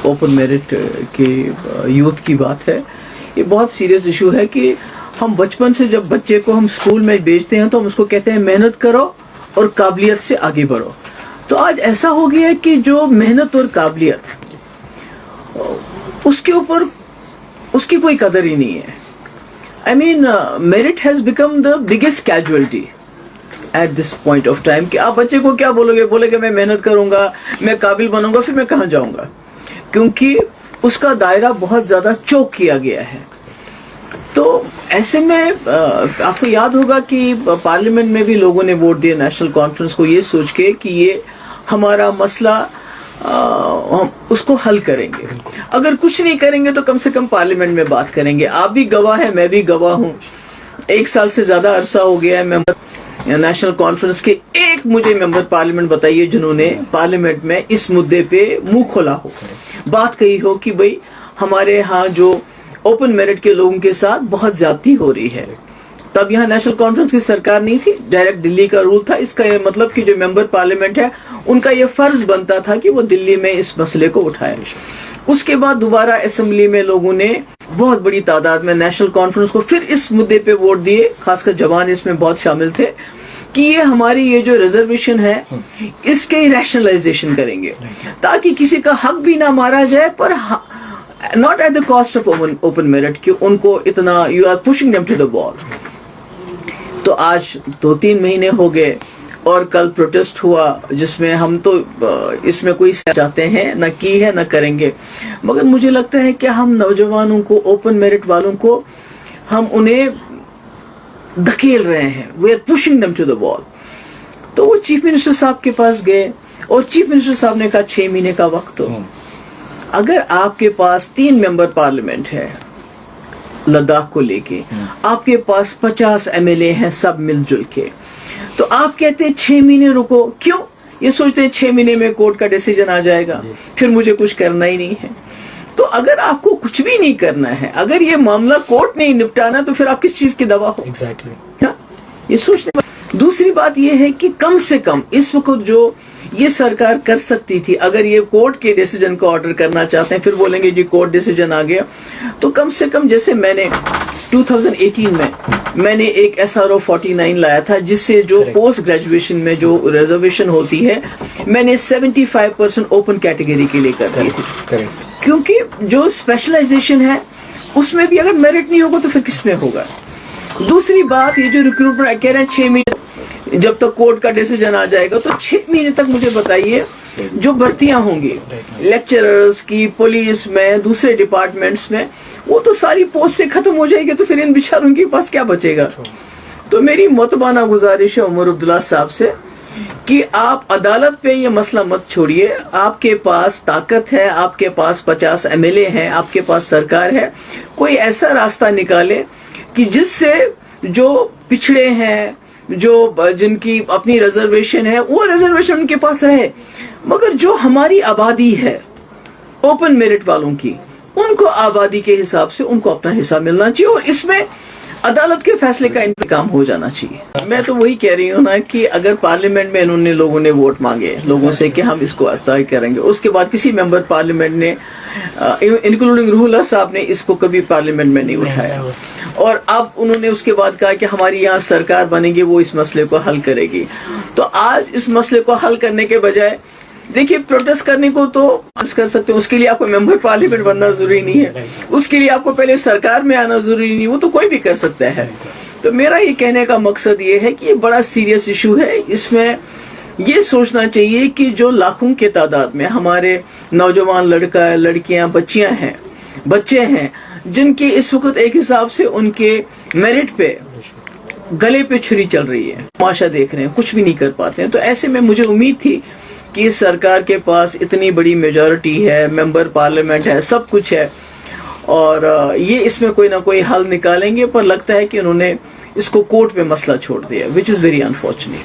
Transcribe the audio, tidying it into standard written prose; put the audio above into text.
Open merit के youth की बात है, ये बहुत सीरियस इशू है कि हम बचपन से जब बच्चे को हम स्कूल में भेजते हैं तो हम उसको कहते हैं मेहनत करो और काबिलियत से आगे बढ़ो। तो आज ऐसा हो गया है कि जो मेहनत और काबिलियत उसके ऊपर उसकी कोई कदर ही नहीं है। I mean, merit has become the biggest casualty at this point of time कि आप बच्चे को क्या बोलोगे मैं मेहनत करूंगा, मैं काबिल बनूंगा, फिर मैं कहाँ जाऊंगा, क्योंकि उसका दायरा बहुत ज्यादा चौक किया गया है। तो ऐसे में आपको याद होगा कि पार्लियामेंट में भी लोगों ने वोट दिया नेशनल कॉन्फ्रेंस को ये सोच के कि ये हमारा मसला हम उसको हल करेंगे। अगर कुछ नहीं करेंगे तो कम से कम पार्लियामेंट में बात करेंगे। आप भी गवाह है, मैं भी गवाह हूँ। 1 साल से ज्यादा अरसा हो गया है मेंबर नेशनल कॉन्फ्रेंस के। एक मुझे मेंबर पार्लियामेंट बताइए जिन्होंने पार्लियामेंट में इस मुद्दे पे मुंह खोला हो, बात कही हो कि भाई हमारे यहाँ जो ओपन मेरिट के लोगों के साथ बहुत ज्यादती हो रही है। तब यहाँ नेशनल कॉन्फ्रेंस की सरकार नहीं थी, डायरेक्ट दिल्ली का रूल था। इसका ये मतलब कि जो मेंबर पार्लियामेंट है उनका ये फर्ज बनता था कि वो दिल्ली में इस मसले को उठाए। उसके बाद दोबारा असेंबली में लोगों ने बहुत बड़ी तादाद में नेशनल कॉन्फ्रेंस को फिर इस मुद्दे पे वोट दिए, खासकर जवान इसमें बहुत शामिल थे, कि ये हमारी ये जो रिजर्वेशन है इसके रैशनलाइजेशन करेंगे ताकि किसी का हक भी ना मारा जाए, पर not at the cost of open merit कि उनको इतना you are pushing them to the wall. तो आज 2-3 महीने हो गए और कल प्रोटेस्ट हुआ जिसमें हम तो इसमें कोई चाहते हैं न की है न करेंगे, मगर मुझे लगता है कि हम नौजवानों को, ओपन मेरिट वालों को, हम उन्हें धकेल रहे हैं, we are pushing them to the wall. तो वो चीफ मिनिस्टर साहब के पास गए और चीफ मिनिस्टर साहब ने कहा 6 महीने का वक्त हो। अगर आपके पास 3 मेंबर पार्लियामेंट है लद्दाख को लेके, आपके पास 50 MLA हैं सब मिलजुल के, तो आप कहते हैं 6 महीने रुको। क्यों? ये सोचते हैं 6 महीने में कोर्ट का डिसीजन आ जाएगा, फिर मुझे कुछ करना ही नहीं है। तो अगर आपको कुछ भी नहीं करना है, अगर ये मामला कोर्ट नहीं निपटाना, तो फिर आप किस चीज की दवा हो? एग्जैक्टली। हाँ, ये सोचने। दूसरी बात ये है कि कम से कम इस वक्त जो ये सरकार कर सकती थी, अगर ये कोर्ट के डिसीजन को ऑर्डर करना चाहते हैं, फिर बोलेंगे जी कोर्ट डिसीजन आ गया, तो कम से कम जैसे मैंने 2018 में मैंने एक SRO 49 लाया था, जिससे जो पोस्ट ग्रेजुएशन में जो रिजर्वेशन होती है मैंने 75% ओपन कैटेगरी के लिए कर दी थी, क्योंकि जो स्पेशलाइजेशन है उसमें भी अगर मेरिट नहीं होगा तो फिर किस में होगा। दूसरी बात, ये जो रिक्रूटमेंट कह रहे हैं 6 महीने जब तक कोर्ट का डिसीजन आ जाएगा, तो 6 महीने तक मुझे बताइए जो भर्तियां होंगी लेक्चरर्स की, पुलिस में, दूसरे डिपार्टमेंट्स में, वो तो सारी पोस्टें खत्म हो जाएगी, तो फिर इन बेचारों के पास क्या बचेगा। तो मेरी मुतबाना गुजारिश है उमर अब्दुल्ला साहब से कि आप अदालत पे ये मसला मत छोड़िए। आपके पास ताकत है, आपके पास 50 MLA हैं, आपके पास सरकार है, कोई ऐसा रास्ता निकाले कि जिससे जो पिछड़े हैं, जो जिनकी अपनी रिजर्वेशन है, वो रिजर्वेशन उनके पास रहे, मगर जो हमारी आबादी है ओपन मेरिट वालों की, उनको आबादी के हिसाब से उनको अपना हिस्सा मिलना चाहिए और इसमें अदालत के फैसले का इंतकाम हो जाना चाहिए। मैं तो वही कह रही हूँ ना कि अगर पार्लियामेंट में इन्होंने लोगों ने वोट मांगे लोगों से कि हम इसको तय करेंगे, उसके बाद किसी मेंबर पार्लियामेंट ने इंक्लूडिंग रूहुल्लाह साहब ने इसको कभी पार्लियामेंट में नहीं उठाया, और अब उन्होंने उसके बाद कहा कि हमारी यहाँ सरकार बनेगी, वो इस मसले को हल करेगी। तो आज इस मसले को हल करने के बजाय देखिए, प्रोटेस्ट करने को तो कर सकते हैं, उसके लिए आपको मेंबर पार्लियामेंट बनना जरूरी नहीं है, उसके लिए आपको पहले सरकार में आना जरूरी नहीं, वो तो कोई भी कर सकता है। तो मेरा ये कहने का मकसद ये है कि ये बड़ा सीरियस इशू है। इसमें ये सोचना चाहिए कि जो लाखों के तादाद में हमारे नौजवान लड़का, लड़कियां, बच्चे हैं जिनके इस वक्त एक हिसाब से उनके मेरिट पे गले पे छुरी चल रही है, तमाशा देख रहे हैं, कुछ भी नहीं कर पाते हैं। तो ऐसे में मुझे उम्मीद थी कि इस सरकार के पास इतनी बड़ी मेजॉरिटी है, मेंबर पार्लियामेंट है, सब कुछ है, और ये इसमें कोई ना कोई हल निकालेंगे, पर लगता है कि उन्होंने इसको कोर्ट पे मसला छोड़ दिया, विच इज़ वेरी अनफॉर्चुनेट।